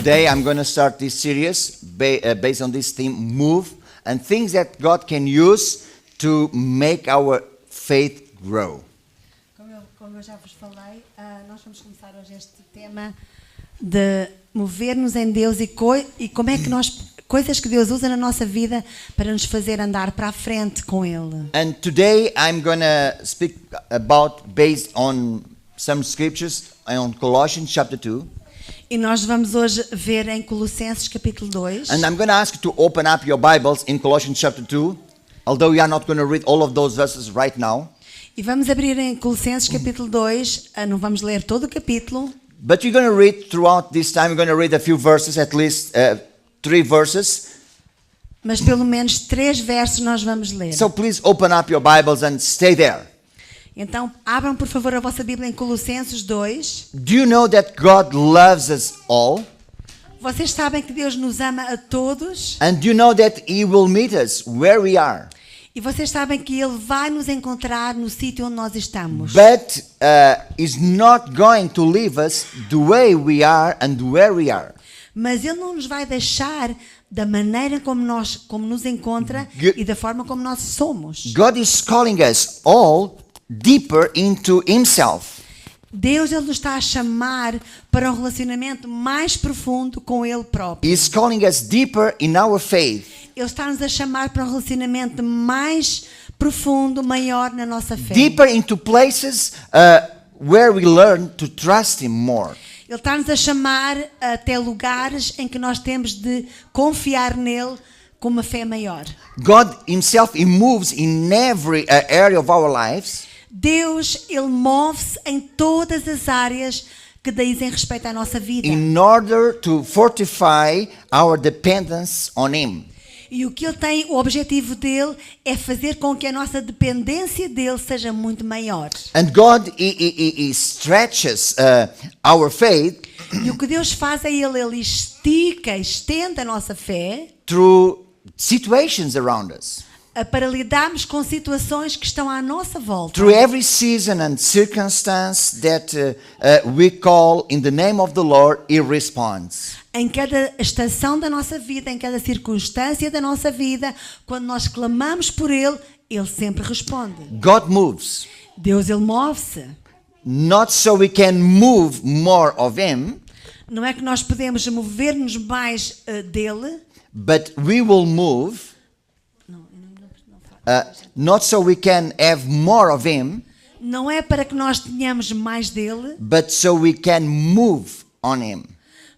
Today I'm going to start this series based on this theme, Move, and things that God can use to make our faith grow. Como eu já vos falei, nós vamos começar hoje este tema de mover-nos em Deus e como é que coisas que Deus usa na nossa vida para nos fazer andar para a frente com Ele. And today I'm going to speak about based on some scriptures on Colossians chapter 2. E nós vamos hoje ver em Colossenses capítulo 2. And I'm going to ask you to open up your Bibles in Colossians chapter 2, although we are not going to read all of those verses right now. E vamos abrir em Colossenses capítulo 2, não vamos ler todo o capítulo. But we're going to read throughout this time, we're going to read a few verses, at least 3 verses. Mas pelo menos 3 versos nós vamos ler. So please open up your Bibles and stay there. Então, abram por favor a vossa Bíblia em Colossenses 2. Do you know that God loves us all? Vocês sabem que Deus nos ama a todos? And do you know that He will meet us where we are? E vocês sabem que Ele vai nos encontrar no sítio onde nós estamos. But He's not going to leave us the way we are and where we are. Mas Ele não nos vai deixar da maneira como nos encontra e da forma como nós somos. God is calling us all deeper into Himself. Deus Ele nos está a chamar para um relacionamento mais profundo com Ele próprio. He's calling us deeper in our faith. Ele está-nos a chamar para um relacionamento mais profundo, maior na nossa fé. Deeper into places where we learn to trust Him more. Ele está-nos a chamar até lugares em que nós temos de confiar nele com uma fé maior. God Himself, He moves in every area of our lives. Deus, Ele move-se em todas as áreas que dizem respeito à nossa vida. In order to fortify our dependence on Him. E o objetivo dele é fazer com que a nossa dependência dele seja muito maior. And God, He stretches our faith. E o que Deus faz é Ele estende a nossa fé Through situations around us. Para lidarmos com situações que estão à nossa volta. Through every season and circumstance that we call in the name of the Lord, He responds. Em cada estação da nossa vida, em cada circunstância da nossa vida, quando nós clamamos por Ele, Ele sempre responde. God moves. Deus, Ele move-se. Not so we can move more of Him. Não é que nós podemos mover-nos mais dele. But we will move. Not so we can have more of Him. Não é para que nós tenhamos mais dele. But so we can move on Him.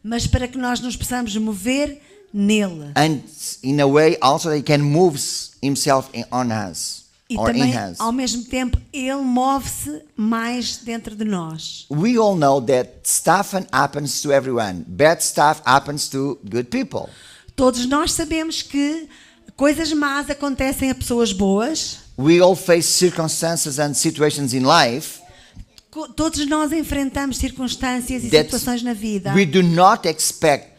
Mas para que nós nos possamos mover nele. And in a way also He can move Himself on us. E or também, in us. ao mesmo tempo, Ele move-se mais dentro de nós. We all know that stuff happens to everyone. Bad stuff happens to good people. Todos nós sabemos que coisas más acontecem a pessoas boas. We all face circumstances and situations in life Todos nós enfrentamos circunstâncias e that situações na vida we do not expect,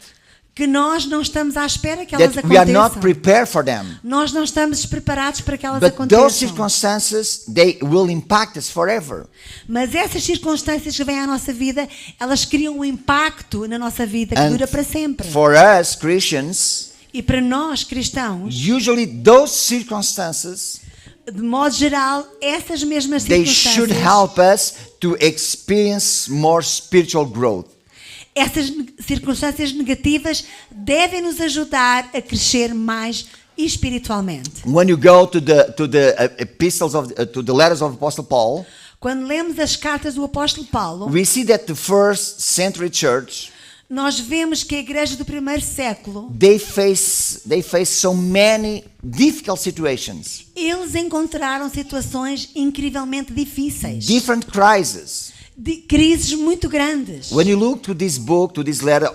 que nós não estamos à espera que elas that we are not aconteçam. prepared for them. Nós não estamos preparados para que elas But those aconteçam. circumstances, they will impact us forever. Mas essas circunstâncias que vêm à nossa vida, elas criam um impacto na nossa vida que And dura para sempre. for us Christians, E para nós cristãos, usually those circumstances, de modo geral, essas mesmas they should circunstâncias, help us to experience more spiritual growth. essas circunstâncias negativas devem nos ajudar a crescer mais espiritualmente. When you go to the epistles to the letters of Apostle Paul, Quando lemos as cartas do apóstolo Paulo, we see that the first century church, nós vemos que a igreja do primeiro século, they face so many difficult situations, eles encontraram situações incrivelmente difíceis, different crises. de crises muito grandes. When you look to this book, to this letter,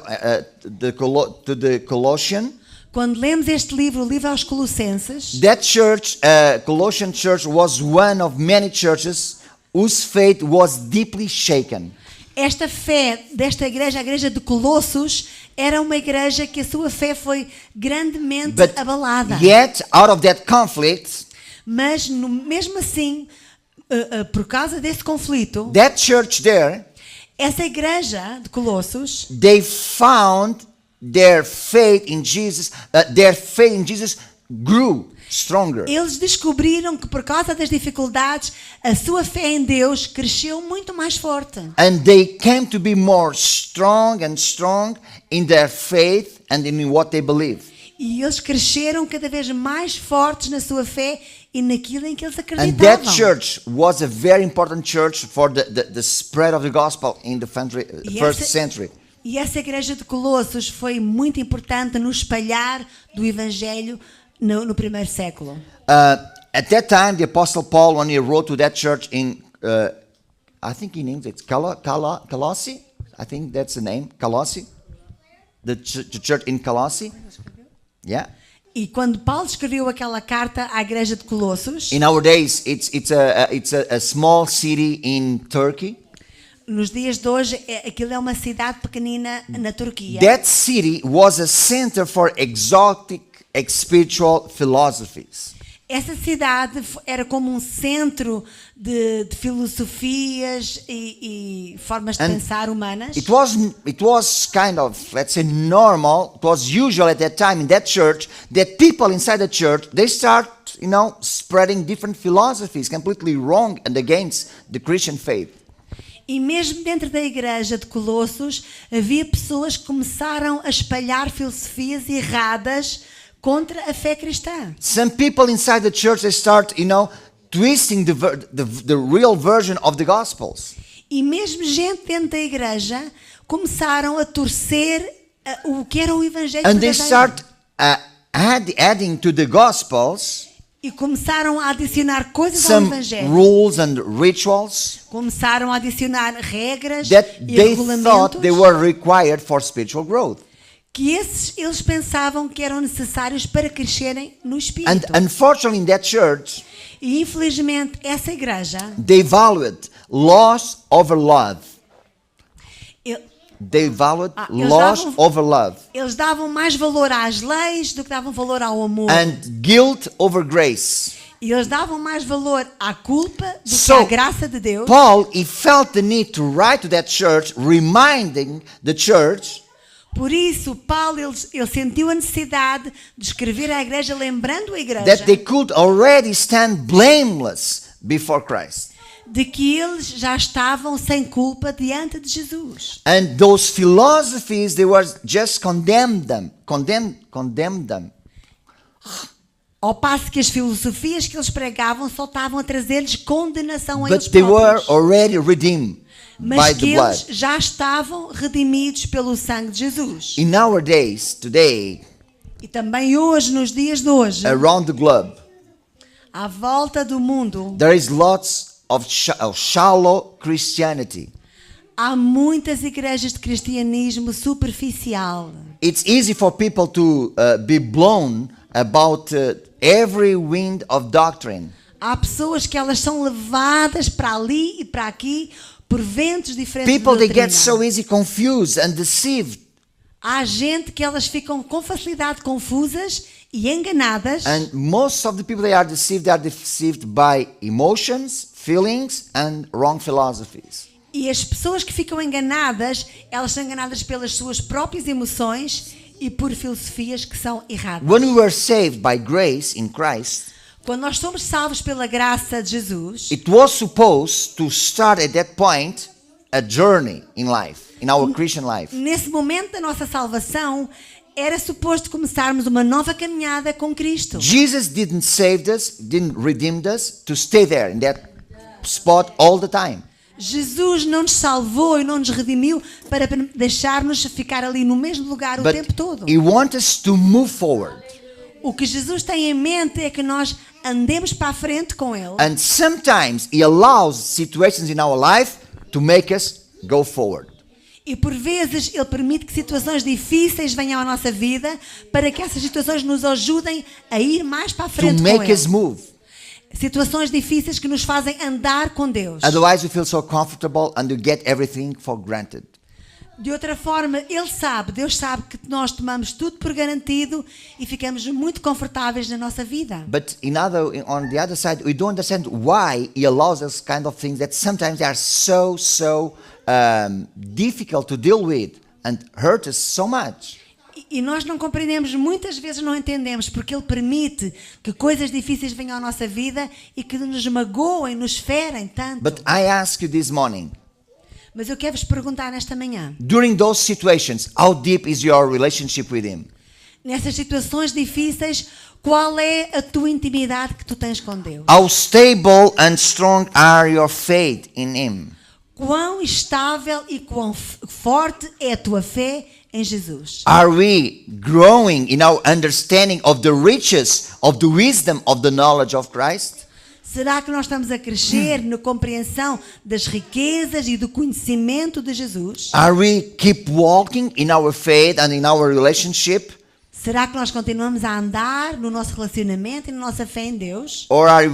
to the Colossians, Quando lemos este livro, o livro aos Colossenses, that church, Colossian church, was one of many churches whose faith was deeply shaken. esta fé desta igreja, a igreja de Colossos, era uma igreja que a sua fé foi grandemente But abalada. yet, out of that conflict, Mas mesmo assim, por causa desse conflito, that church there, essa igreja de Colossos, they found their faith in Jesus, grew stronger. Eles descobriram que por causa das dificuldades, a sua fé em Deus cresceu muito mais forte. And they came to be more strong and strong in their faith and in what they believe. E eles cresceram cada vez mais fortes na sua fé e naquilo em que eles And acreditavam. that church was a very important church for the spread of the gospel in the first century. E essa igreja de Colossos foi muito importante no espalhar do evangelho no primeiro século. At that time, the Apostle Paul, when he wrote to that church in, I think in English, it's Colossae. I think that's the name, Colossae. The church in Colossae. Yeah. E quando Paulo escreveu aquela carta à igreja de Colossos, In our days, it's a small city in Turkey. nos dias de hoje, aquilo é uma cidade pequenina na Turquia. That city was a center for exotic spiritual philosophies. Essa cidade era como um centro de filosofias e formas de And pensar humanas. It was kind of, let's say, normal. It was usual at that time in that church that people inside the church, they start, spreading different philosophies completely wrong and against the Christian faith. E mesmo dentro da igreja de Colossos, havia pessoas que começaram a espalhar filosofias erradas contra a fé cristã. Some people inside the church, they start, twisting the real version of the Gospels. E mesmo gente dentro da igreja começaram a torcer o que era o evangelho And they verdadeiro. start adding to the Gospels E começaram a adicionar coisas ao some evangelho. rules and rituals Começaram a adicionar regras that e they regulamentos thought they were required for spiritual growth. que eles pensavam que eram necessários para crescerem no And espírito. unfortunately, in that church, E infelizmente essa igreja, they valued loss over love. e- They valued eles loss davam- over love eles davam mais valor às leis do que davam valor ao amor. and guilt over grace. E eles davam mais valor à culpa do que So, à graça de Deus. Paul, he felt the need to write to that church, reminding the church Por isso, Paulo ele sentiu a necessidade de escrever à igreja, lembrando a igreja that they could already stand blameless before Christ. de que eles já estavam sem culpa diante de Jesus. And those philosophies, they were just condemned them. Ao passo que as filosofias que eles pregavam só estavam a trazer-lhes condenação a eles But they were próprios. already redeemed by Mas the que blood. eles já estavam redimidos pelo sangue de Jesus. In our days, today, E também hoje, nos dias de hoje, around the globe, à volta do mundo, there is lots of shallow Christianity. há muitas igrejas de cristianismo superficial. It's easy for people to be blown about every wind of doctrine. Há pessoas que elas são levadas para ali e para aqui por ventos diferentes People, de they get doutrina. so easy confused and deceived. Há gente que elas ficam com facilidade confusas e enganadas. And most of the people they are deceived by emotions, feelings, and wrong philosophies. E as pessoas que ficam enganadas, elas são enganadas pelas suas próprias emoções e por filosofias que são erradas. When we were saved by grace in Christ, Quando nós somos salvos pela graça de Jesus, it was supposed to start at that point a journey in life, in our Christian life. nesse momento da nossa salvação, era suposto começarmos uma nova caminhada com Cristo. Jesus didn't save us, didn't redeem us to stay there in that spot all the time. Jesus não nos salvou e não nos redimiu para deixar-nos ficar ali no mesmo lugar o But tempo todo. He wants us to move forward. O que Jesus tem em mente é que nós andemos para a frente com Ele. And sometimes He allows situations in our life to make us go forward. E por vezes Ele permite que situações difíceis venham à nossa vida para que essas situações nos ajudem a ir mais para a To frente com make Ele. us move. Situações difíceis que nos fazem andar com Deus. Otherwise, we feel so comfortable and we get everything for granted. De outra forma, Deus sabe que nós tomamos tudo por garantido e ficamos muito confortáveis na nossa vida. But on the other side, we don't understand why He allows us kind of things that sometimes they are so difficult to deal with and hurt us so much. E nós não compreendemos, muitas vezes não entendemos, porque Ele permite que coisas difíceis venham à nossa vida e que nos magoem, nos ferem tanto. But I ask you this morning, Mas eu quero vos perguntar nesta manhã, during those situations, how deep is your relationship with Him? nessas situações difíceis, qual é a tua intimidade que tu tens com Deus? How stable and strong are your faith in Him? Quão estável e quão forte é a tua fé em Jesus? Are we growing in our understanding of the riches of the wisdom of the knowledge of Christ? Será que nós estamos a crescer na compreensão das riquezas e do conhecimento de Jesus? Are we keep walking in our faith and in our relationship? Será que nós continuamos a andar no nosso relacionamento e na nossa fé em Deus? Or are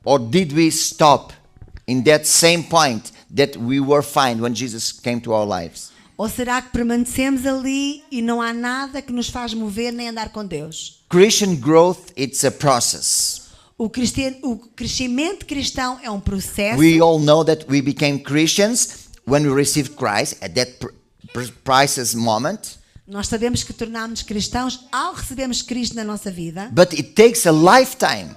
or did we stop in that same point that we were fine when Jesus came to our lives? Ou será que permanecemos ali e não há nada que nos faz mover nem andar com Deus? Christian growth, it's a process. O crescimento cristão é um processo. We all know that we became Christians when we received Christ at that priceless moment. Nós sabemos que tornámos cristãos ao recebermos Cristo na nossa vida, But it takes a lifetime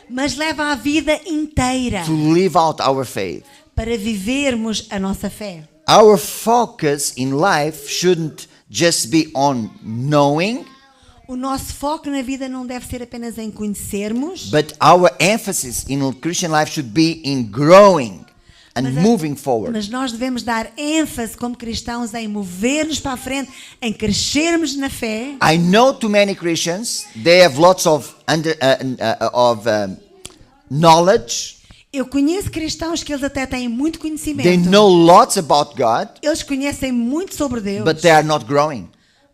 mas leva a vida inteira to live out our faith. para vivermos a nossa fé. Our focus in life shouldn't just be on knowing, O nosso foco na vida não deve ser apenas em conhecermos, but our emphasis in Christian life should be in growing and moving forward. mas nós devemos dar ênfase como cristãos em mover-nos para a frente, em crescermos na fé. I know too many Christians, they have lots of knowledge, Eu conheço cristãos que eles até têm muito they conhecimento. know lots about God, Eles conhecem muito sobre Deus, but they are not growing.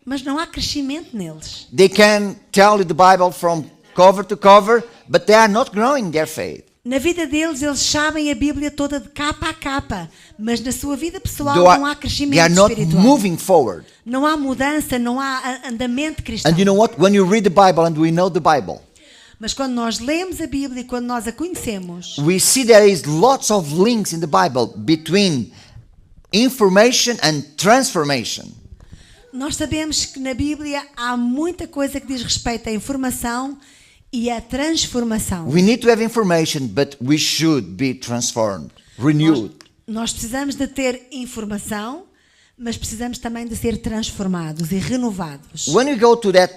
mas não há crescimento neles. They can tell you the Bible from cover to cover, but they are not growing their faith. Na vida deles, eles sabem a Bíblia toda de capa a capa, mas na sua vida pessoal They não há are crescimento not espiritual. moving forward. Não há mudança, não há andamento cristão. And you know what? When you read the Bible and we know the Bible, Mas quando nós lemos a Bíblia e quando nós a conhecemos, we see there is lots of links in the Bible between information and transformation. nós sabemos que na Bíblia há muita coisa que diz respeito à informação e à transformação. We need to have information, but we should be transformed, renewed. Nós precisamos de ter informação, mas precisamos também de ser transformados e renovados. When we go to that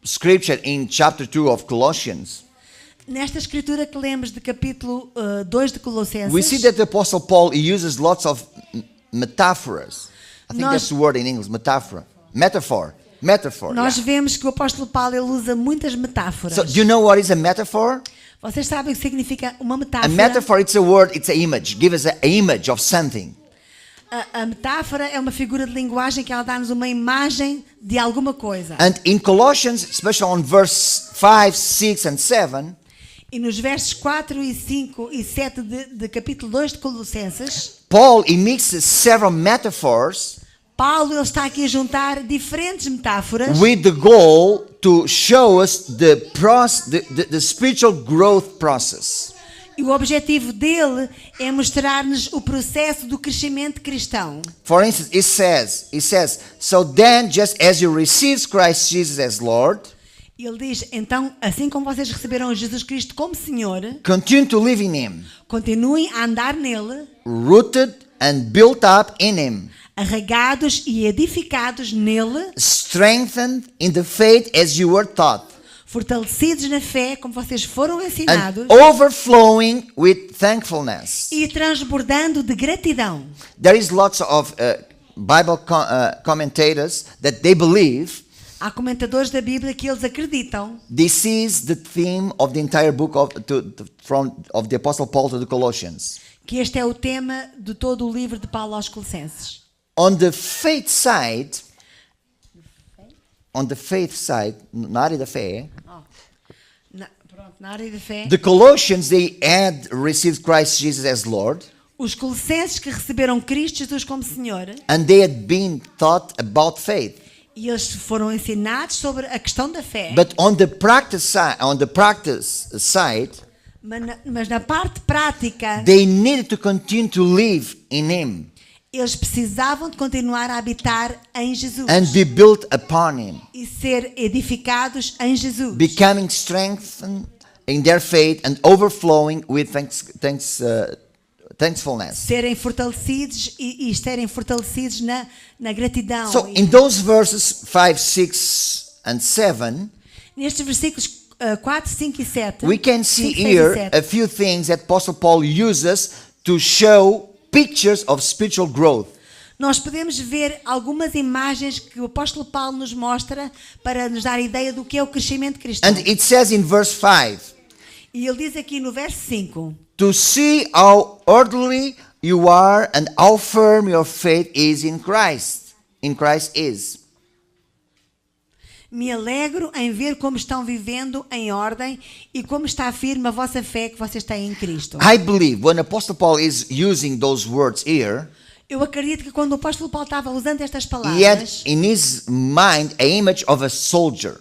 scripture in chapter 2 of Colossians, Nesta escritura que lemos de capítulo 2 de Colossenses, we see that the Apostle Paul he uses lots of metaphors. I think Nós- that's the word in English, metaphor. Metaphor. nós Yeah. vemos que o apóstolo Paulo ele usa muitas metáforas. So, do you know what is a metaphor? Vocês sabem o que significa uma A metáfora? metaphor, it's a word, it's an image. Give us an image of something. A metáfora é uma figura de linguagem que ela dá-nos uma imagem de alguma coisa. And in Colossians, especially on verse 5, 6, and 7, E nos versos 4 e 5 e 7 de capítulo 2 de Colossenses, Paul he mixes several metaphors Paulo ele está aqui a juntar diferentes metáforas with the goal to show us the spiritual growth process. e o objetivo dele é mostrar-nos o processo do crescimento cristão. For instance, it says, so then just as you received Christ Jesus as Lord, Ele diz, então, assim como vocês receberam Jesus Cristo como Senhor, continue to live in Him, continuem a andar nele, rooted and built up in Him, arraigados e edificados nele, strengthened in the faith as you were taught, fortalecidos na fé como vocês foram ensinados and overflowing with thankfulness. e transbordando de gratidão. There is lots of Bible commentators that they believe Há comentadores da Bíblia que eles acreditam this is the theme of the entire book of the Apostle Paul to the Colossians. que este é o tema de todo o livro de Paulo aos Colossenses. On the faith side, na área da fé, Na área da fé, the Colossians they had received Christ Jesus as Lord, os colossenses que receberam Cristo Jesus como Senhor and they had been taught about faith. e eles foram ensinados sobre a questão da fé, But on the practice side, mas na parte prática they needed to continue to live in Him. Eles precisavam de continuar a habitar em Jesus and be built upon him, e ser edificados em Jesus, becoming strengthened in their faith and overflowing with thankfulness. serem fortalecidos e estarem fortalecidos na gratidão. So in those verses 5, 6, and 7, Nestes versículos 4, 5 e 7, we can see 5, 6 e here 7, a few things that Apostle Paul uses to show pictures of spiritual growth. nós podemos ver algumas imagens que o apóstolo Paulo nos mostra para nos dar ideia do que é o crescimento cristão. And it says in verse 5, E ele diz aqui no verso 5, to see how orderly you are and how firm your faith is in Christ. In Christ is. me alegro em ver como estão vivendo em ordem e como está firme a vossa fé que vocês têm em Cristo. I believe when Apostle Paul is using those words here, Eu acredito que quando o apóstolo Paulo estava usando estas he had palavras, in his mind a image of a soldier.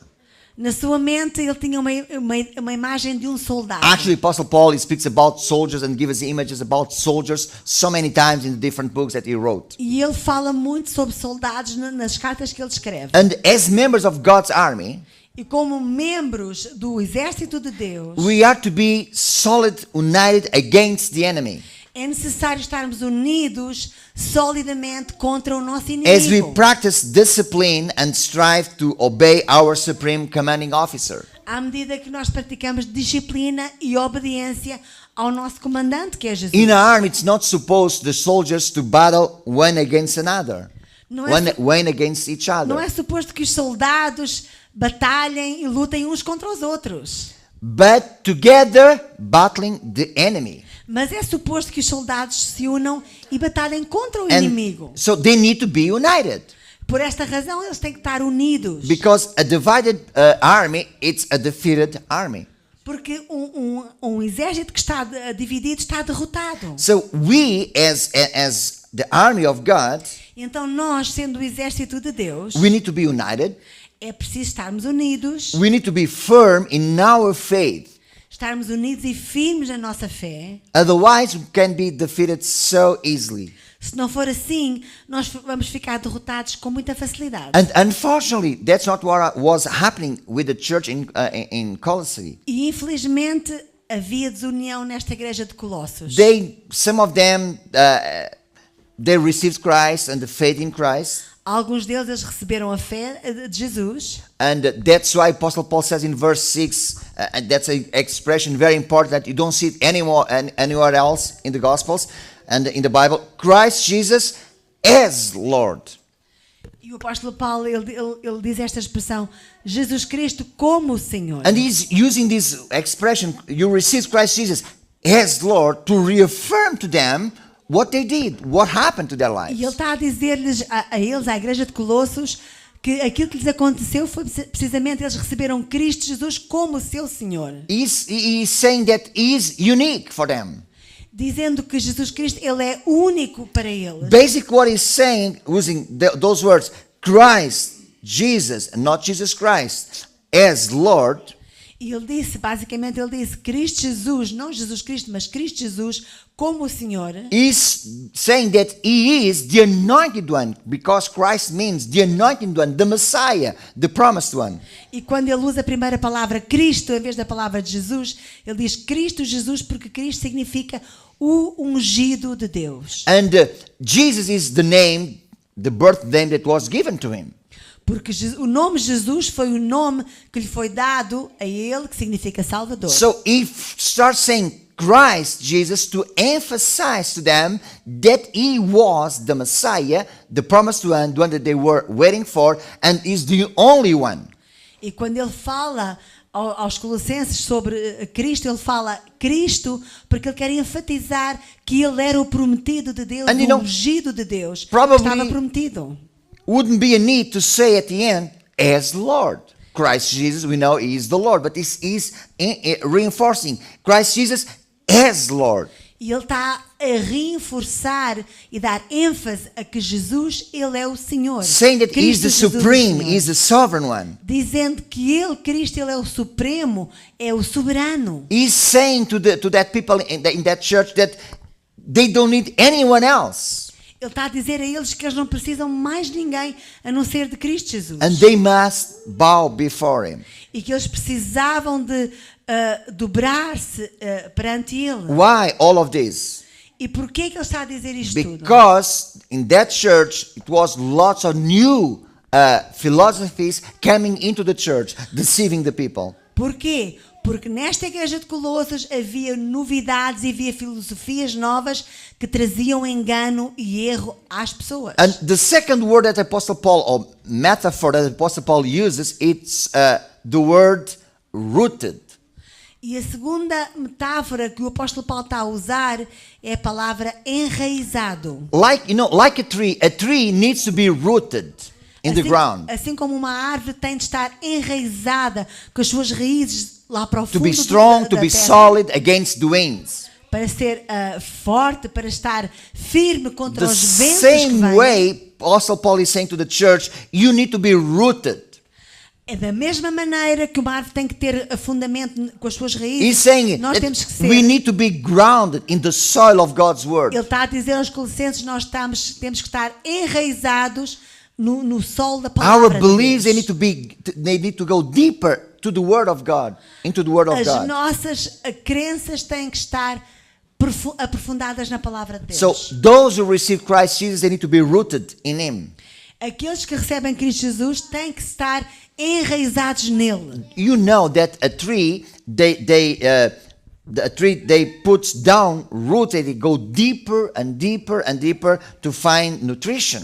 na sua mente ele tinha uma imagem de um soldado. Actually, Apostle Paul he speaks about soldiers and gives images about soldiers so many times in the different books that he wrote. E ele fala muito sobre soldados nas cartas que ele escreve. And as members of God's army, E como membros do exército de Deus, we are to be solid, united against the enemy. é necessário estarmos unidos solidamente contra o nosso As we inimigo. practice discipline and strive to obey our supreme commanding officer. À medida que nós praticamos disciplina e obediência ao nosso comandante, que é Jesus. In a army, it's not supposed the soldiers to battle one against another, Não é, one against each não other. é suposto que os soldados batalhem e lutem uns contra os outros. But together battling the enemy. Mas é suposto que os soldados se unam e batalhem contra o And inimigo. so they need to be united. Por esta razão, eles têm que estar unidos. Because a divided army, it's a defeated army. Porque um exército que está dividido está derrotado. So we, as the army of God, Então nós, sendo o exército de Deus, we need to be united. é preciso estarmos unidos, We need to be firm in our faith. estarmos unidos e firmes na nossa fé. Otherwise, we can be defeated so easily. Se não for assim, nós vamos ficar derrotados com muita facilidade. And unfortunately, that's not what was happening with the church in Colossae. E infelizmente havia desunião nesta igreja de Colossos. Some of them, they received Christ and the faith in Christ. Alguns deles eles receberam a fé de Jesus. And that's why Apostle Paul says in verse 6, and that's an expression very important that you don't see it anywhere else in the Gospels and in the Bible. Christ Jesus as Lord. E o apóstolo Paulo, ele diz esta expressão, Jesus Cristo como o Senhor. And he's using this expression, you receive Christ Jesus as Lord, to reaffirm to them what they did, what happened to their E ele lives. está a dizer-lhes, a eles, à igreja de Colossos, que aquilo que lhes aconteceu foi precisamente eles receberam Cristo Jesus como o seu Senhor. He's saying that he is unique for them. Dizendo que Jesus Cristo, ele é único para eles. Basically what he's saying, using those words, Christ, Jesus, and not Jesus Christ, as Lord, E ele disse, basicamente, ele disse Cristo Jesus, não Jesus Cristo, mas Cristo Jesus como o Senhor. is saying that he is the anointed one, because Christ means the anointed one, the Messiah, the promised one. E quando ele usa a primeira palavra Cristo, em vez da palavra de Jesus, ele diz Cristo Jesus, porque Cristo significa o ungido de Deus. And Jesus is the name, the birth name that was given to him. Porque o nome Jesus foi o nome que lhe foi dado a ele, que significa Salvador. So he starts saying Christ Jesus to emphasize to them that he was the Messiah, the promised one, the one that they were waiting for, and is the only one. E quando ele fala aos Colossenses sobre Cristo, ele fala Cristo porque ele quer enfatizar que ele era o prometido de Deus, And you o know, ungido de Deus, que probably estava prometido. Wouldn't be a need to say at the end, as Lord. Christ Jesus, we know he is the Lord, but this is reinforcing Christ Jesus as Lord. E ele está a reforçar e dar ênfase a que Jesus, ele é o Senhor. Saying that he is the Cristo Jesus, supreme, o Senhor. he is the sovereign one. Dizendo que ele, Cristo, ele é o supremo, é o soberano. He's saying to that people in that church that they don't need anyone else. Ele está a dizer a eles que eles não precisam mais de ninguém a não ser de Cristo Jesus. And they must bow before him. E que eles precisavam de dobrar-se perante Ele. Why all of this? E porquê que Ele está a dizer isto tudo? Because in that church it was lots of new philosophies coming into the church, deceiving the people. Porquê? Porque nesta igreja de Colossos havia novidades e havia filosofias novas que traziam engano e erro às pessoas. And the second word that Apostle Paul, or metaphor that Apostle Paul uses, it's the word rooted. E a segunda metáfora que o apóstolo Paulo está a usar é a palavra enraizado. Like, like a tree needs to be rooted in the ground Assim como uma árvore tem de estar enraizada com as suas raízes lá para o to fundo be strong, to da be terra, solid against the winds. para ser forte, para estar firme contra The os ventos que same vêm. way Apostle Paul is saying to the church, you need to be rooted. É da mesma maneira que uma árvore tem que ter fundamento com as suas He's raízes. saying Nós temos que that ser. we need to be grounded in the soil of God's word. Ele está a dizer aos Colossenses, nós temos que estar enraizados no solo da Our palavra beliefs, de they need to go deeper to the word of God, into the word of Deus. As God. nossas crenças têm que estar aprofundadas na palavra de Deus. So those who receive Christ Jesus, they need to be rooted in him. Aqueles que recebem Cristo Jesus têm que estar enraizados nele. You know that a tree, they puts down roots, they go deeper and deeper and deeper to find nutrition.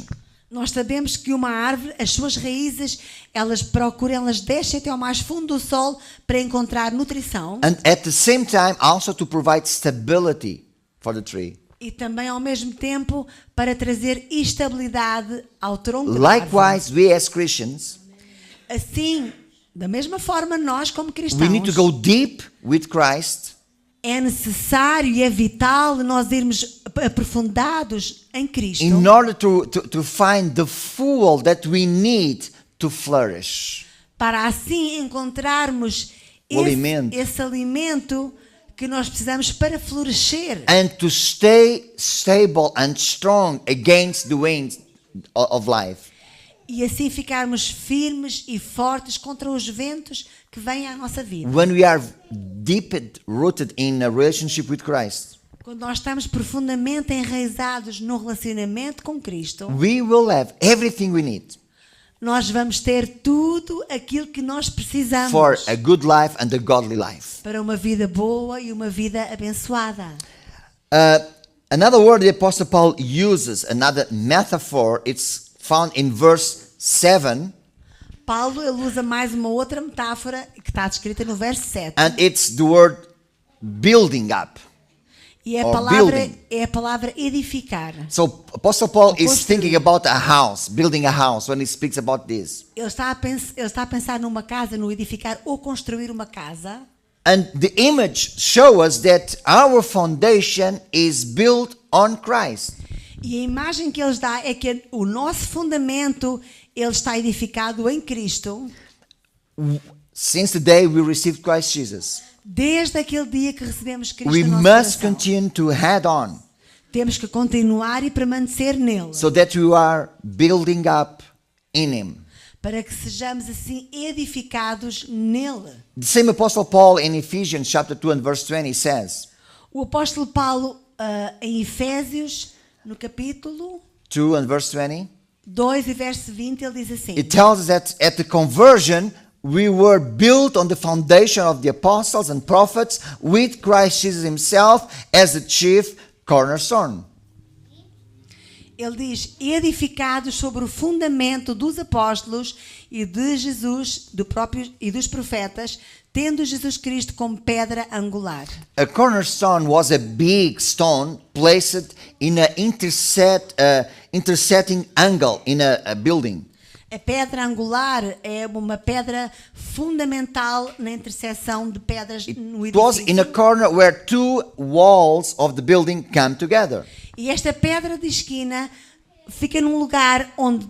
Nós sabemos que uma árvore, as suas raízes, elas procuram, elas descem até ao mais fundo do solo para encontrar nutrição. And at the same time also to provide stability for the tree. E também ao mesmo tempo para trazer estabilidade ao tronco da árvore. Likewise, we as Christians, Assim, da mesma forma, nós como we cristãos, need to go deep with Christ é necessário e é vital nós irmos aprofundados em Cristo in order to find the fuel that we need to flourish. para assim encontrarmos esse alimento que nós precisamos para florescer. And to stay stable and strong against the winds of life. E assim ficarmos firmes e fortes contra os ventos que vêm à nossa vida. When we are deep rooted in a relationship with Christ, Quando nós estamos profundamente enraizados no relacionamento com Cristo, we will have everything we need nós vamos ter tudo aquilo que nós precisamos for a good life and a godly life. para uma vida boa e uma vida abençoada. Another word the Apostle Paul uses, another metaphor, it's found in verse 7. Paulo ele usa mais uma outra metáfora que está descrita no verso 7. And it's the word building up. E or building. é a palavra edificar. So Apostle Paul is Construir. thinking about a house, building a house when he speaks about this. Ele está a pensar numa casa, no edificar ou construir uma casa. And the image shows us that our foundation is built on Christ. E a imagem que ele dá é que o nosso fundamento ele está edificado em Cristo. Since the day we received Christ Jesus, Desde aquele dia que recebemos Cristo we no nosso must coração. continue to head on Temos que continuar e permanecer nele. so that we are building up in him. Para que sejamos assim edificados nele. The same Apostle Paul in Ephesians chapter 2 and verse 20 says, O apóstolo Paulo em Efésios, no capítulo 2 and verse 20, 2 e verso 20, ele diz assim: it tells us that at the conversion we were built on the foundation of the apostles and prophets with Christ Jesus himself as the chief cornerstone. Ele diz: edificados sobre o fundamento dos apóstolos e de Jesus, e dos profetas, tendo Jesus Cristo como pedra angular. A cornerstone was a big stone placed in an intersecting angle in a building. A pedra angular é uma pedra fundamental na interseção de pedras no It was in a edifício. corner where two walls of the building come together. E esta pedra de esquina fica num lugar onde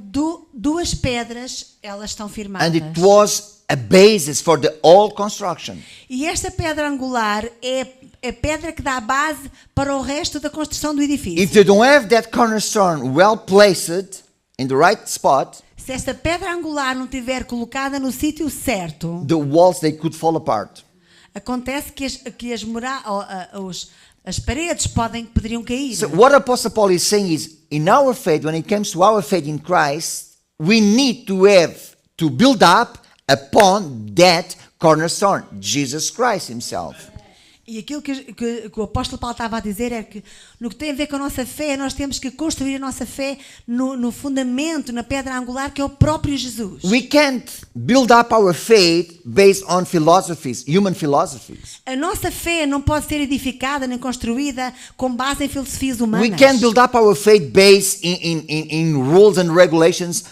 duas pedras elas estão firmadas. And it was a basis for the whole construction. E esta pedra angular é a pedra que dá a base para o resto da construção do edifício. If you don't have that cornerstone well placed in the right spot, Se esta pedra angular não estiver colocada no sítio certo, the walls they could fall apart. acontece que as paredes poderiam cair. So what Apostle Paul is saying is, in our faith, when it comes to our faith in Christ, we need to build up upon that cornerstone, Jesus Christ himself. E aquilo que o apóstolo Paulo estava a dizer é que no que tem a ver com a nossa fé, nós temos que construir a nossa fé no fundamento, na pedra angular, que é o próprio Jesus. We can't build up our faith based on philosophies, human philosophies. A nossa fé não pode ser edificada nem construída com base em filosofias humanas. We can't build up our faith based in rules and regulations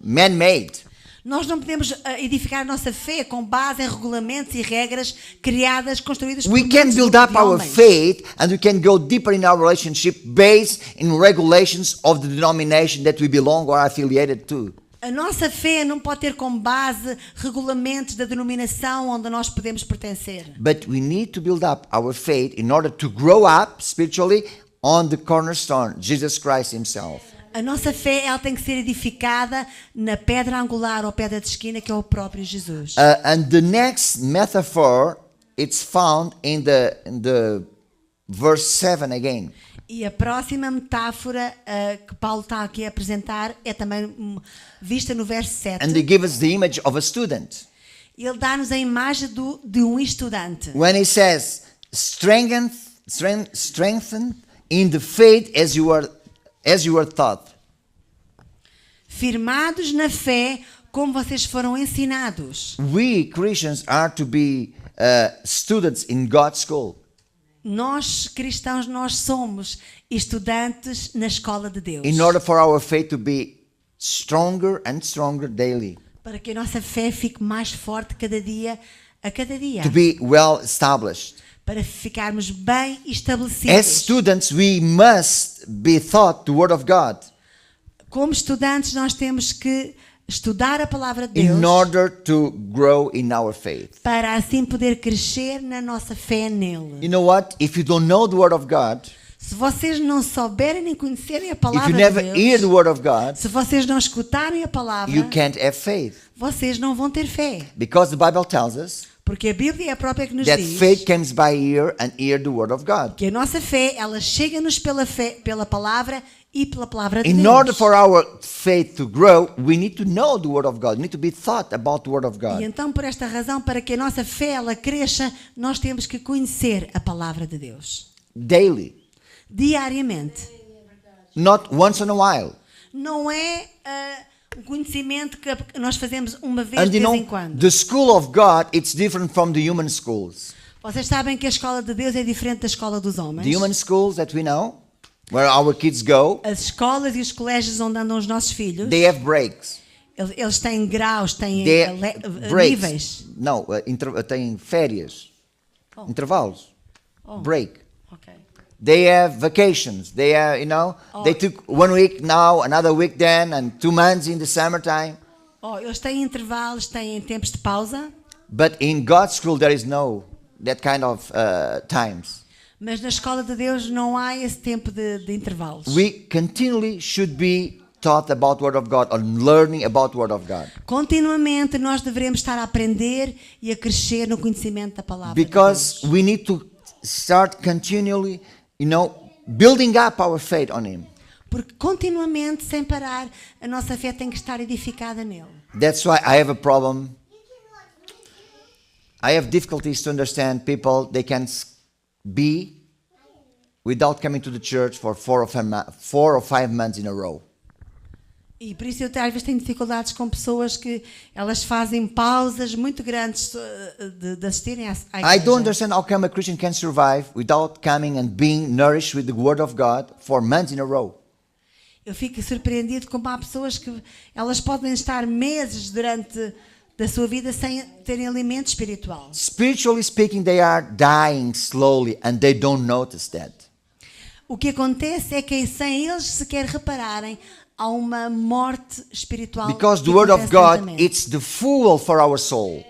man-made. Nós não podemos edificar a nossa fé com base em regulamentos e regras criadas, construídas por We can muitos build grupos up de our homens. faith and we can go deeper in our relationship based in regulations of the denomination that we belong or are affiliated to. A nossa fé não pode ter como base regulamentos da denominação onde nós podemos pertencer. But we need to build up our faith in order to grow up spiritually on the cornerstone, Jesus Christ himself. A nossa fé ela tem que ser edificada na pedra angular ou pedra de esquina que é o próprio Jesus. And the next metaphor, it's found in the verse 7 again. E a próxima metáfora que Paulo está aqui a apresentar é também vista no verso 7. And they give us the image of a student. Ele dá-nos a imagem de um estudante. When he says, strengthen in the faith as you were taught. Firmados na fé como vocês foram ensinados. We Christians are to be students in God's school. Nós cristãos nós somos estudantes na escola de Deus. In order for our faith to be stronger and stronger daily. Para que a nossa fé fique mais forte a cada dia. To be well established. Para ficarmos bem estabelecidos. As students, we must be taught the Word of God. Como estudantes, nós temos que estudar a palavra de Deus In order to grow in our faith. para assim poder crescer na nossa fé nele. You know what? If you don't know the Word of God, Se vocês não souberem nem conhecerem a if palavra you de never hear the Deus, Word of God, se vocês não escutarem a palavra, you can't have faith. vocês não vão ter fé. Because the Bible tells us Porque a Bíblia é a própria que nos that diz faith comes by ear and ear the Word of God. que a nossa fé, ela chega-nos pela palavra e pela palavra de In Deus. order for our faith to grow, we need to know the Word of God. We need to be taught about the Word of E God. então, por esta razão, para que a nossa fé ela cresça, nós temos que conhecer a palavra de Deus. Daily. Diariamente. Not once in a while. Não é um conhecimento que nós fazemos uma vez And de you vez know, em quando. the school of God, it's different from the human schools. Vocês sabem que a escola de Deus é diferente da escola dos homens. The human schools that we know, where our kids go, As escolas e os colégios onde andam os nossos filhos, they have breaks. eles têm graus, têm They breaks. níveis. Não, tem férias. Oh. Intervalos. Oh. Break. Ok. They have vacations. They are, they took 1 week now, another week then, and 2 months in the summertime. Eles têm intervalos, têm tempos de pausa, But in God's school, there is no that kind of times. mas na escola de Deus não há esse tempo de intervalos. We continually should be taught about the Word of God or learning about the Word of God. Continuamente nós devemos estar a aprender e a crescer no conhecimento da palavra Because de Deus. we need to start continually, building up our faith on Him. Porque continuamente, sem parar, a nossa fé tem que estar edificada nele. That's why I have a problem. I have difficulties to understand people, they can be without coming to the church for 4 or 5 months in a row. E por isso eu às vezes tenho dificuldades com pessoas que elas fazem pausas muito grandes de assistirem à igreja. I don't understand how come a Christian can survive without coming and being nourished with the Word of God for months in a row. Eu fico surpreendido como há pessoas que elas podem estar meses durante da sua vida sem terem alimento espiritual. Spiritually speaking, they are dying slowly and they don't notice that. O que acontece é que sem eles sequer repararem, há uma morte espiritual. Because que the Word of acontece God, lentamente. it's the fuel for our soul.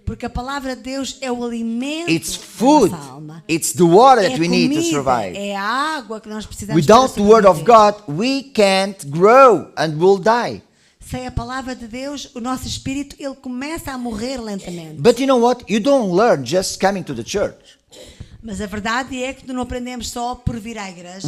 Porque a palavra de Deus é o alimento It's da food. nossa alma. It's the water É that a we need to comida, survive. é a água que nós precisamos Without the para Word of sobreviver. God, we can't grow and we'll die. Sem a palavra de Deus, o nosso espírito ele começa a morrer lentamente. But you know what? You don't learn just coming to the church. Mas a verdade é que não aprendemos só por vir à igreja.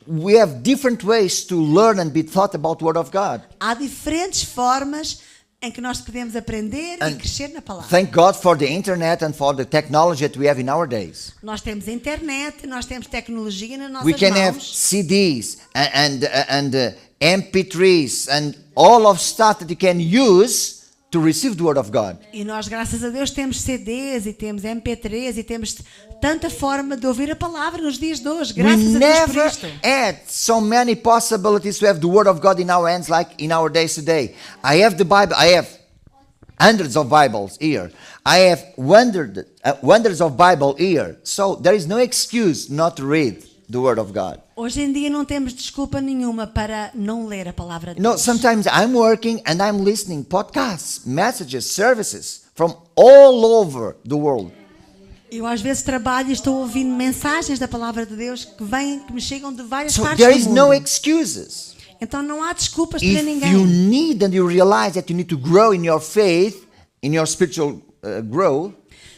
We have different ways to learn and be taught about the Word of God. Há diferentes formas em que nós podemos aprender e And crescer na palavra. Thank God for the internet and for the technology that we have in our days. Nós temos internet, nós temos tecnologia nas nossas We can have mãos. CDs and MP3s and all of stuff that you can use to receive the Word of God. E nós, graças a Deus, temos CDs e temos MP3 e temos tanta forma de ouvir a palavra nos dias de hoje. We Graças a Deus por never isto. had so many possibilities to have the Word of God in our hands like in our days today. I have the Bible. I have hundreds of Bibles here. I have wonders of Bible here. So there is no excuse not to read the Word of God. Hoje em dia não temos desculpa nenhuma para não ler a palavra de You know, Deus. sometimes I'm working and I'm listening podcasts, messages, services from all over the world. Eu às vezes trabalho e estou ouvindo mensagens da palavra de Deus que me chegam de várias So partes there do is mundo. no excuses. Então não há desculpas para If ninguém. you need and you realize that you need to grow in your faith, in your spiritual growth,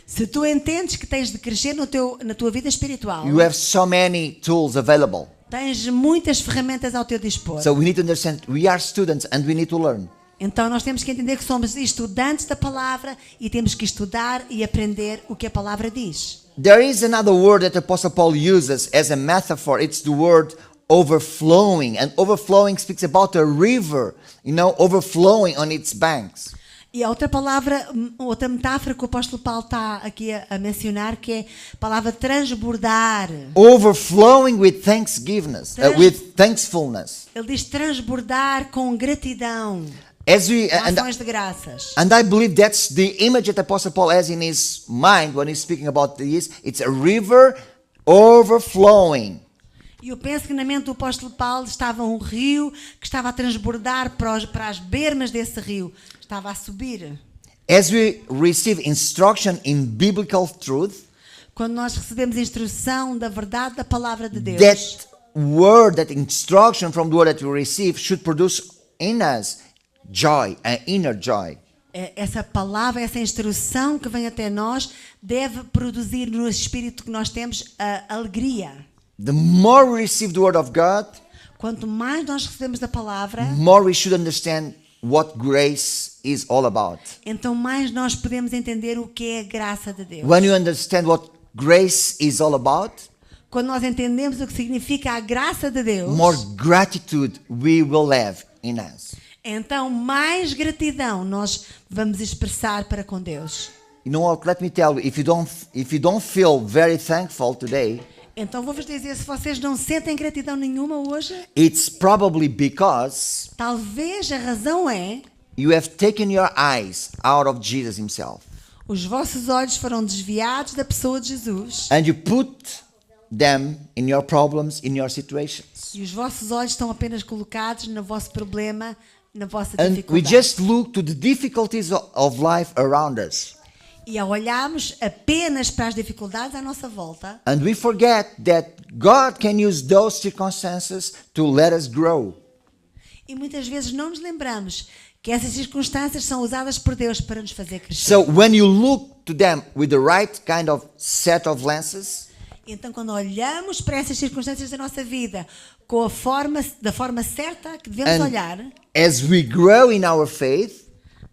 Se tu entendes que tens de crescer na tua vida espiritual, you have so many tools available. tens muitas ferramentas ao teu dispor. So we need to understand we are students and we need to learn. Então nós temos que entender que somos estudantes da palavra e temos que estudar e aprender o que a palavra diz. There is another word that the Apostle Paul uses as a metaphor. It's the word overflowing. And overflowing speaks about a river, overflowing on its banks. E a outra palavra, outra metáfora que o apóstolo Paulo está aqui a mencionar, que é a palavra transbordar. Overflowing with thankfulness. Ele diz transbordar com gratidão, As we com ações de graças. and I believe that's the image that the Apostle Paul has in his mind when he's speaking about this. It's a river overflowing. E eu penso que na mente do apóstolo Paulo estava um rio que estava a transbordar para as bermas desse rio. Estava a subir. As we receive instruction in biblical truth, Quando nós recebemos instrução da verdade da palavra de Deus, that word, that instruction from the word that we receive should produce in us joy, an inner joy. essa palavra, essa instrução que vem até nós, deve produzir no espírito que nós temos a alegria. The more we receive the word of God, Quanto mais nós recebemos da palavra, more we should understand what grace is all about. então mais nós podemos entender o que é a graça de Deus. When you understand what grace is all about, Quando nós entendemos o que significa a graça de Deus, more gratitude we will have in us. então mais gratidão nós vamos expressar para com Deus. You know what? Let me tell you, if you don't feel very thankful today, Então vou-vos dizer, se vocês não sentem gratidão nenhuma hoje, it's probably because talvez a razão é you have taken your eyes out of Jesus himself os vossos olhos foram desviados da pessoa de Jesus and you put them in your problems, in your situations. e os vossos olhos estão apenas colocados no vosso problema, na vossa And we dificuldade. just look to the difficulties of life around us. E ao olharmos apenas para as dificuldades à nossa volta, And we forget that God can use those circumstances to let us grow. e muitas vezes não nos lembramos que essas circunstâncias são usadas por Deus para nos fazer crescer. So when you look to them with the right kind of set of lenses, Então, quando olhamos para essas circunstâncias da nossa vida da forma certa que devemos and olhar, as we grow in our faith,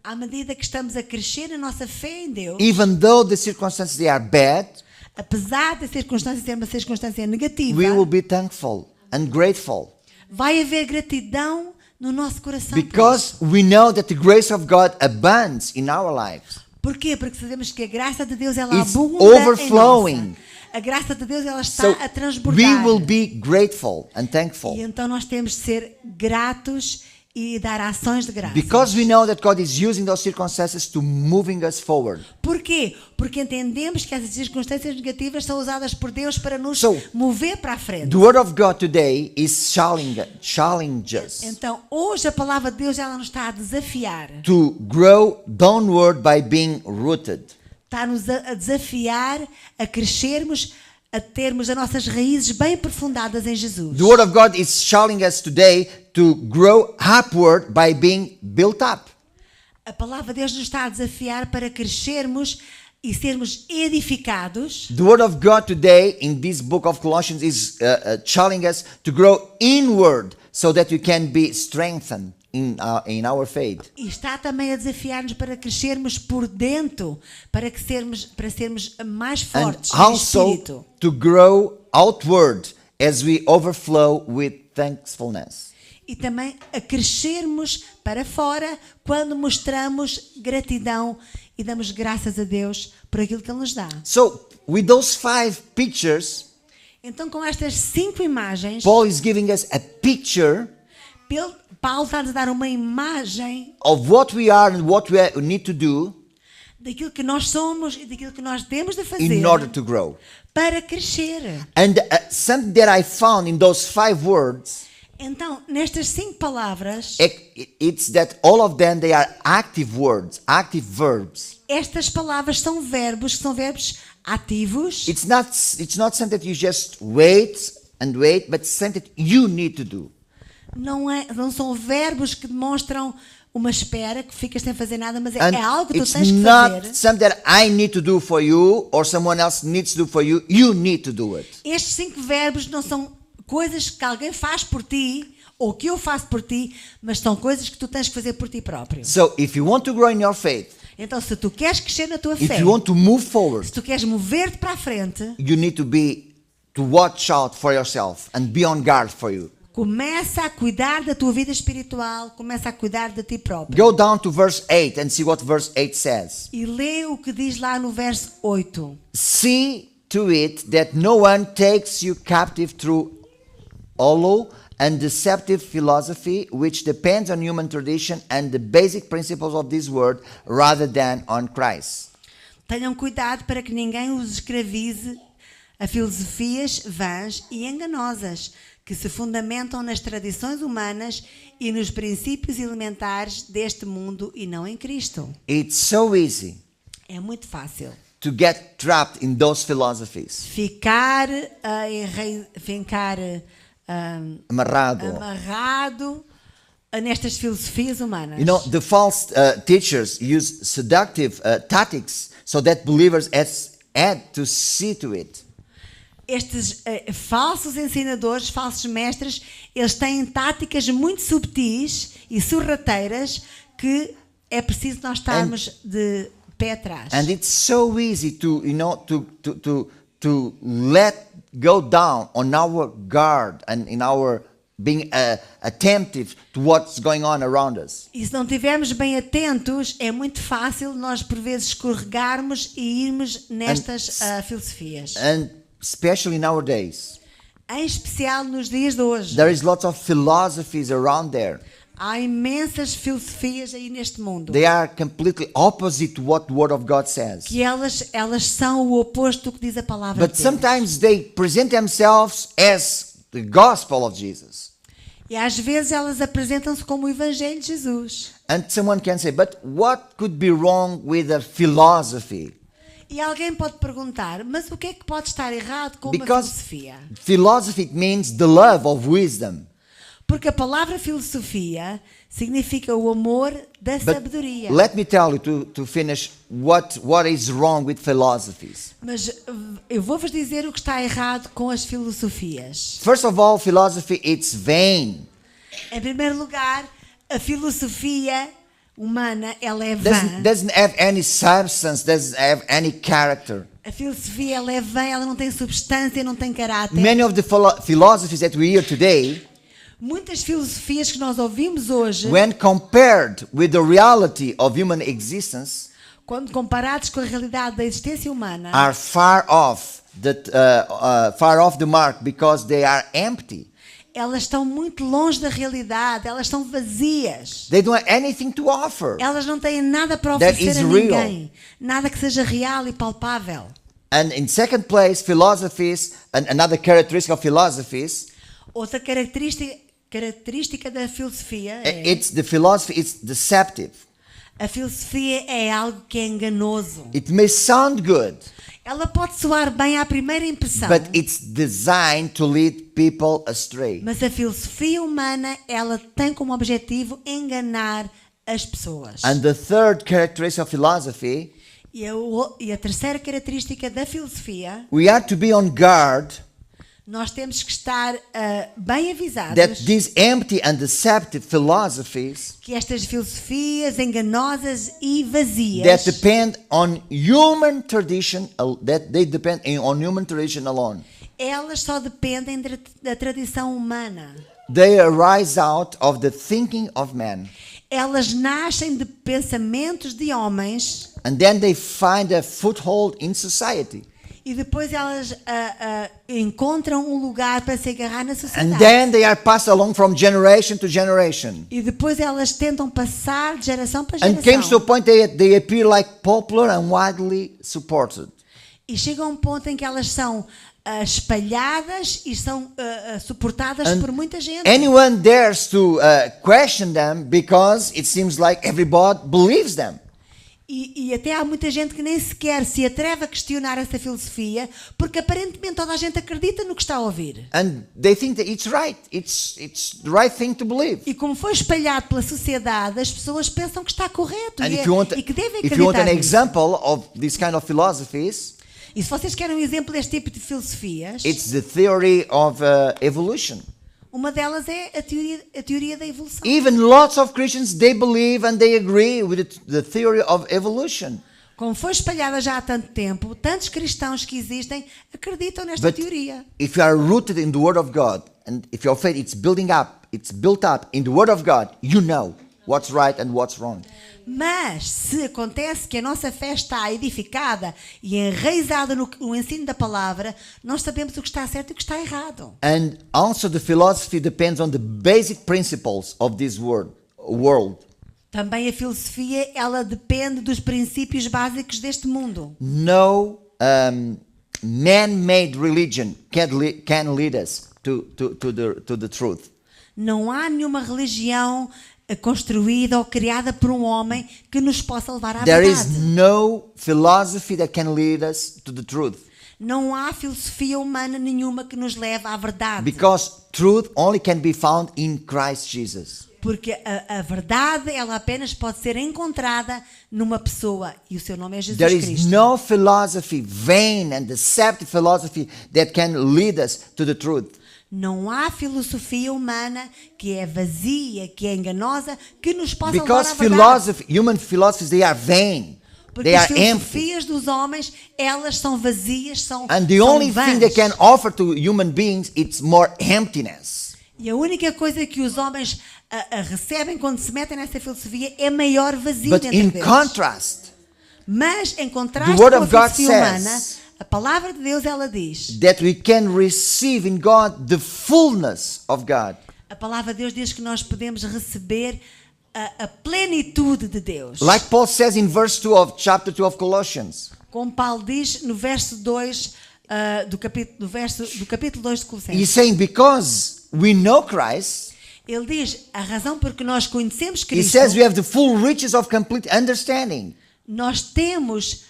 à medida que estamos a crescer na nossa fé em Deus, even though the circumstances they are bad, apesar da circunstância ser uma circunstância negativa, we will be thankful and grateful vai haver gratidão no nosso coração. because we know that the grace of God abounds in our lives. Porquê? Porque sabemos que a graça de Deus ela It's abunda overflowing. em nossa. A graça de Deus ela está So a we transbordar. will be grateful and thankful. E então nós temos de ser gratos e dar ações de graças. Because we know that God is using those circumstances to moving us forward. Porquê? Porque entendemos que essas circunstâncias negativas são usadas por Deus para nos So, mover para a frente. The Word of God today is challenge us Então, hoje a palavra de Deus ela nos está a desafiar. to grow downward by being rooted. Está-nos a desafiar a crescermos, a termos as nossas raízes bem aprofundadas em Jesus. The Word of God is challenging us today to grow upward by being built up. A palavra de Deus nos está a desafiar para crescermos e sermos edificados. The Word of God today in this book of Colossians is challenging us to grow inward so that we can be strengthened in our faith. E está também a desafiar-nos para crescermos por dentro, para sermos mais And fortes no also espírito. to grow outward as we overflow with thankfulness. E também a crescermos para fora quando mostramos gratidão e damos graças a Deus por aquilo que Ele nos dá. So, with those 5 pictures, Então, com estas 5 imagens, Paul is giving us a picture Paulo está-nos a dar uma imagem of what we are and what we need to do daquilo que nós somos e daquilo que nós temos de fazer in order to grow. para crescer. And something that I found in those 5 words, Então, nestas 5 palavras, it's that all of them, they are active words, active verbs. estas palavras são verbos que são verbos ativos. It's not something that you just wait, but something that you need to do. Não são verbos que demonstram uma espera, que ficas sem fazer nada, mas And é algo que tu it's tens que not fazer. something that I need to do for you or someone else needs to do for you. You need to do it. Estes 5 verbos não são coisas que alguém faz por ti ou que eu faço por ti, mas são coisas que tu tens que fazer por ti próprio. So if you want to grow in your faith, Então, se tu queres crescer na tua if fé, you want to move forward, se tu queres mover-te para a frente, you need to watch out for yourself and be on guard for you. começa a cuidar da tua vida espiritual, começa a cuidar de ti próprio. Go down to verse 8 and see what verse 8 says. E lê o que diz lá no verso 8. See to it that no one takes you captive through hollow and deceptive philosophy, which depends on human tradition and the basic principles of this world rather than on Christ. Tenham cuidado para que ninguém os escravize a filosofias vãs e enganosas, que se fundamentam nas tradições humanas e nos princípios elementares deste mundo e não em Cristo. It's so easy É muito fácil to get trapped in those philosophies. ficar Amarrado. amarrado nestas filosofias humanas. You know, the false teachers use seductive tactics so that believers add to see to it. Estes falsos ensinadores, falsos mestres, eles têm táticas muito subtis e sorrateiras que é preciso nós estarmos de pé atrás. And it's so easy to let go down on our guard and in our being attentive to what's going on around us. E se não estivermos bem atentos, é muito fácil nós por vezes escorregarmos e irmos nestas filosofias. And especially nowadays, Em especial nos dias de hoje. there is lots of philosophies around there. Há imensas filosofias aí neste mundo. They are completely opposite to what the Word of God says. Que elas são o oposto do que diz a palavra But de Deus. sometimes they present themselves as the gospel of Jesus. E às vezes elas apresentam-se como o Evangelho de Jesus. And someone can say, but what could be wrong with a philosophy? E alguém pode perguntar, mas o que é que pode estar errado com uma Because filosofia? philosophy means the love of wisdom. Porque a palavra filosofia significa o amor da But sabedoria. let me tell you to finish what is wrong with philosophies. Mas eu vou-vos dizer o que está errado com as filosofias. First of all, philosophy, it's vain. Em primeiro lugar, a filosofia humana, ela é vã. Doesn't have any substance, doesn't have any character. A filosofia, ela é vã, ela não tem substância, não tem caráter. Many of the philosophies that we hear today, Muitas filosofias que nós ouvimos hoje, when compared with the reality of human existence, quando comparados com a realidade da existência humana, are far off the mark because they are empty. elas estão muito longe da realidade, elas estão vazias. They don't have anything to offer. Elas não têm nada para That oferecer is a real. ninguém, nada que seja real e palpável. And in second place, philosophies, and another characteristic of philosophies, Outra característica da filosofia é it's the philosophy, it's deceptive. a filosofia é algo que é enganoso. It may sound good, Ela pode soar bem à primeira impressão, but it's designed to lead people astray. mas a filosofia humana, ela tem como objetivo enganar as pessoas. And the third characteristic of philosophy, E a terceira característica da filosofia, we are to be on guard nós temos que estar bem avisados that these empty and deceptive philosophies que estas filosofias enganosas e that vazias, depend on human tradition, that they depend on human tradition alone. elas só dependem da tradição humana. They arise out of the thinking of man, Elas nascem de pensamentos de homens and then they find a foothold in society. e depois elas encontram um lugar para se agarrar na And sociedade. then they are passed along from generation to generation. E depois elas tentam passar de geração para And comes to a geração. point they appear like popular and widely supported. E chega a um ponto em que elas são espalhadas e são suportadas And por muita gente. anyone dares to question them because it seems like everybody believes them. E até há muita gente que nem sequer se atreve a questionar essa filosofia, porque aparentemente toda a gente acredita no que está a ouvir. And they think that it's right. It's the right thing to believe. E como foi espalhado pela sociedade, as pessoas pensam que está correto And e que devem if you want acreditar an nisso. example of this kind of philosophies, E se vocês querem um exemplo deste tipo de filosofias, it's the theory of evolution. uma delas é a teoria da evolução. Even lots of Christians, they believe and they agree with the theory of evolution. Como foi espalhada já há tanto tempo, tantos cristãos que existem acreditam nesta But teoria. if you are rooted in the Word of God, and if your faith it's built up in the Word of God, you know what's right and what's wrong. Mas se acontece que a nossa fé está edificada e enraizada no ensino da palavra, nós sabemos o que está certo e o que está errado. And also the philosophy depends on the basic principles of this world. Também a filosofia, ela depende dos princípios básicos deste mundo. No man-made religion can lead us to the truth. Não há nenhuma religião construída ou criada por um homem que nos possa levar à There is verdade. no philosophy that can lead us to the truth. Não há filosofia humana nenhuma que nos leve à verdade. Because truth only can be found in Christ Jesus. Porque a verdade, ela apenas pode ser encontrada numa pessoa. E o seu nome é Jesus There is Cristo. no philosophy, vain and deceptive philosophy, that can lead us to the truth. Não há filosofia humana que é vazia, que é enganosa, que nos possa Because levar à verdade. human philosophies, they are vain. Porque They as are empty. filosofias dos homens, elas são vazias, são And the são only thing vãs. they can offer to human beings, it's more emptiness. E a única coisa que os homens recebem quando se metem nessa filosofia é maior vazio But dentro in deles. contrast, Mas, em contraste The Word com a of God filosofia says humana, a palavra de Deus, ela diz, that we can receive in God the fullness of God. a palavra de Deus diz que nós podemos receber a plenitude de Deus. Like Paul says in verse 2 of chapter 2 of Colossians. Como Paulo diz no verso 2 do capítulo 2 de Colossenses. He's saying because we know Christ, Ele diz, a razão por que nós conhecemos he Cristo, says we have the full riches of complete understanding. nós temos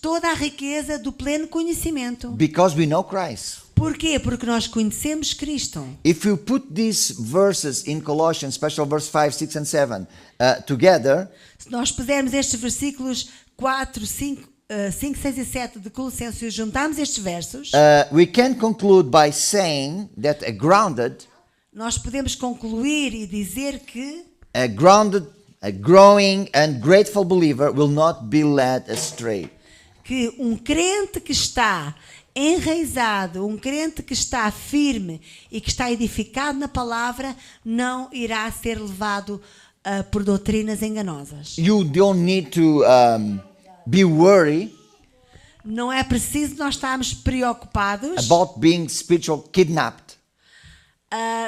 toda a riqueza do pleno conhecimento. Because we know Christ. Porquê? Porque nós conhecemos Cristo. If you put these verses in Colossians, especially verse 5, 6 and 7, together, Se nós pusermos estes versículos 4, 5, 6 e 7 de Colossenses e juntarmos estes versos, we can conclude by saying that a nós podemos concluir e dizer que a growing and grateful believer will not be led astray. um crente que está enraizado, um crente que está firme e que está edificado na palavra, não irá ser levado por doutrinas enganosas. You don't need to be worried Não é preciso nós estarmos preocupados, about being spiritual kidnapped.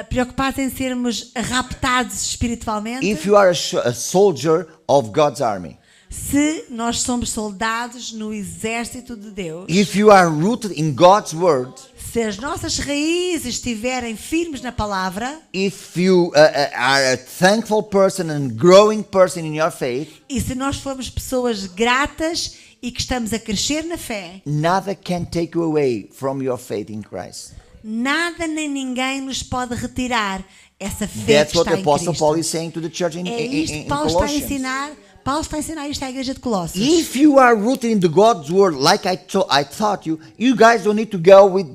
preocupados em sermos raptados espiritualmente. If you are a soldier of God's army, Se nós somos soldados no exército de Deus, if you are rooted in God's word, se as nossas raízes estiverem firmes na palavra, if you are a thankful person and growing person in your faith, e se nós formos pessoas gratas e que estamos a crescer na fé, nothing can take you away from your faith in Christ. nada nem ninguém nos pode retirar essa fé That's que what está the em Apostle Paul Cristo. is saying to the church in É isto que in Paulo está a Colossians. ensinar. Paulo está a ensinar isto à igreja de Colossos. If you are rooted in the God's word, like I taught you, you guys don't need to go with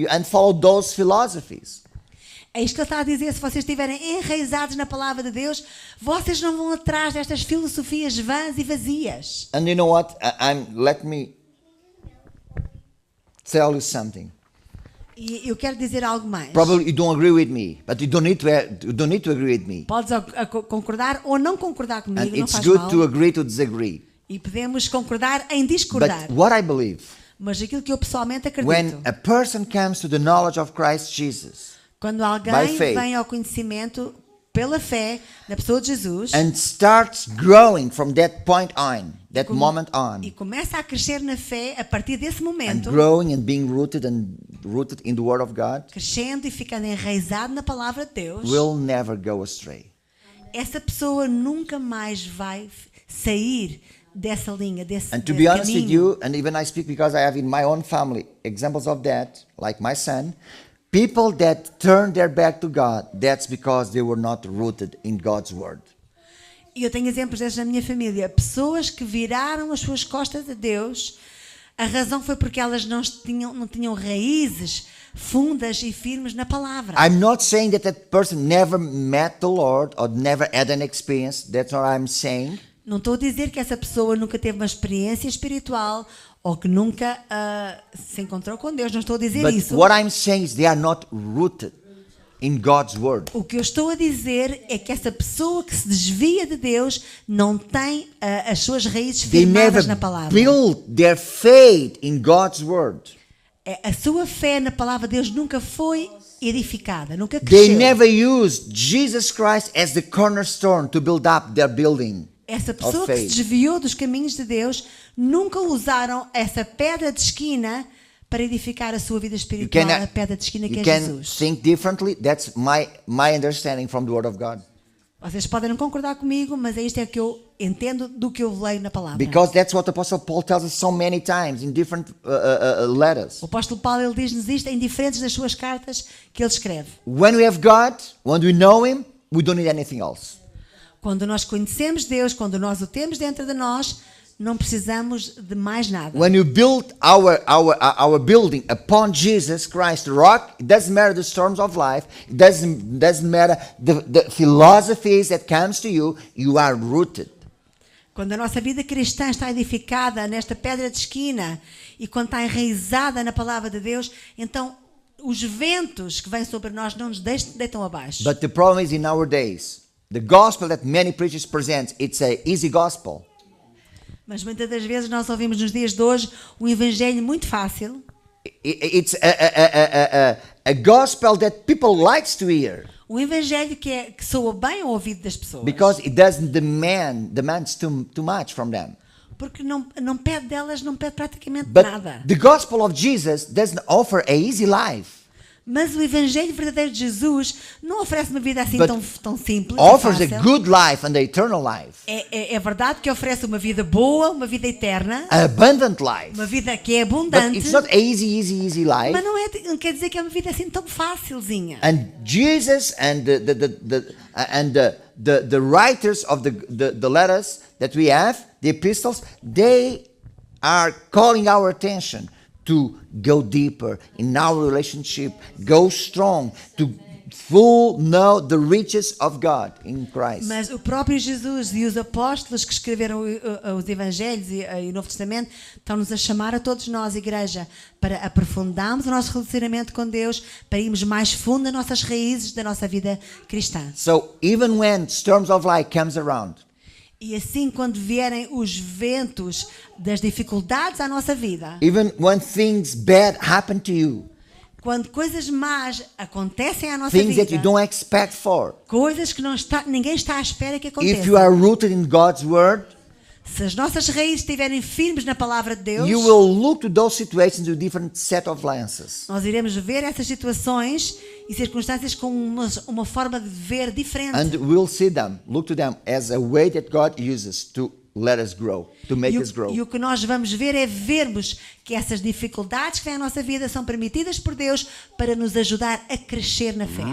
and follow those philosophies. É isto que ele está a dizer. Se vocês estiverem enraizados na palavra de Deus, vocês não vão atrás destas filosofias vãs e vazias. And you know what? Let me tell you something. E eu quero dizer algo mais. Probably you don't agree with me, but you don't need to agree with me. Podes concordar ou não concordar And comigo, não it's faz good mal. to agree to disagree. E podemos concordar em discordar. But what I believe, Mas aquilo que eu pessoalmente when acredito, a person comes to the knowledge of Christ Jesus quando by alguém faith, vem ao conhecimento pela fé na pessoa de Jesus and starts growing from that point on, that moment e on, começa a crescer na fé a partir desse and momento, growing and being rooted in the Word of God, crescendo e ficando enraizado na palavra de Deus, will never go astray. essa pessoa nunca mais vai sair dessa linha, desse And to be honest with caminho. you, and even I speak because I have in my own family examples of that, like my son, people that turn their back to God, that's because they were not rooted in God's word. E eu tenho exemplos desses na minha família. Pessoas que viraram as suas costas a Deus, a razão foi porque elas não tinham raízes fundas e firmes na palavra. I'm not saying that person never met the Lord or never had an experience. That's what I'm saying. Não estou a dizer que essa pessoa nunca teve uma experiência espiritual ou que nunca se encontrou com Deus. Não estou a dizer But isso. what I'm saying is they are not rooted in God's word. O que eu estou a dizer é que essa pessoa que se desvia de Deus não tem as suas raízes They never firmadas na palavra. build their faith in God's word. A sua fé na palavra de Deus nunca foi edificada, nunca They cresceu. never used Jesus Christ as the cornerstone to build up their building. Essa pessoa of que se faith. desviou dos caminhos de Deus nunca usaram essa pedra de esquina para edificar a sua vida You espiritual, can, a pedra de esquina que you é can Jesus. think differently. That's my understanding from the Word of God. Vocês podem não concordar comigo, mas isto é que eu entendo do que eu leio na palavra. Because that's what the Apostle Paul tells us so many times in different letters. O apóstolo Paulo ele diz-nos isto em diferentes das suas cartas que ele escreve. When we have God, when we know Him, we don't need anything else. Quando nós conhecemos Deus, quando nós o temos dentro de nós, não precisamos de mais nada. When you build our building upon Jesus Christ, the rock, it doesn't matter the storms of life, it doesn't matter the philosophies that comes to you, you are rooted. Quando a nossa vida cristã está edificada nesta pedra de esquina e quando está enraizada na palavra de Deus, então os ventos que vêm sobre nós não nos deitam abaixo. But the problem is in nowadays, the gospel that many preachers present, it's a easy gospel. Mas muitas das vezes nós ouvimos nos dias de hoje um evangelho muito fácil, It's a gospel that people likes to hear um evangelho que soa bem ao ouvido das pessoas, because it doesn't demands too much from them. porque não pede delas, não pede praticamente But nada. the gospel of Jesus doesn't offer a easy life. Mas o evangelho verdadeiro de Jesus não oferece uma vida assim But tão simples, Offers a fácil. good life and a eternal life, É verdade que oferece uma vida boa, uma vida eterna, an abundant life. uma vida que é But abundante, it's not a easy life. mas não quer dizer que é uma vida assim tão facilzinha. And Jesus and the writers of the letters that we have, the epistles, they are calling our attention to go deeper in our relationship, go strong, to know the riches of God in Christ. Mas o próprio Jesus e os apóstolos que escreveram os Evangelhos e o Novo Testamento estão-nos a chamar a todos nós, igreja, para aprofundarmos o nosso relacionamento com Deus, para irmos mais fundo nas nossas raízes da nossa vida cristã. So even when storms of life comes around, E assim, quando vierem os ventos das dificuldades à nossa vida, even when things bad happen to you, quando coisas más acontecem à nossa things that you vida, don't expect for, coisas que ninguém está à espera que if you aconteçam, are rooted in God's word, se as nossas raízes estiverem firmes na palavra de Deus, you will look to those situations with a different set of lenses. nós iremos ver essas situações e circunstâncias com uma forma de ver diferente. And we'll see them, look to them as a way that God uses to let us grow, to make us grow. E o que nós vamos ver é vermos que essas dificuldades que vêm à nossa vida são permitidas por Deus para nos ajudar a crescer na fé.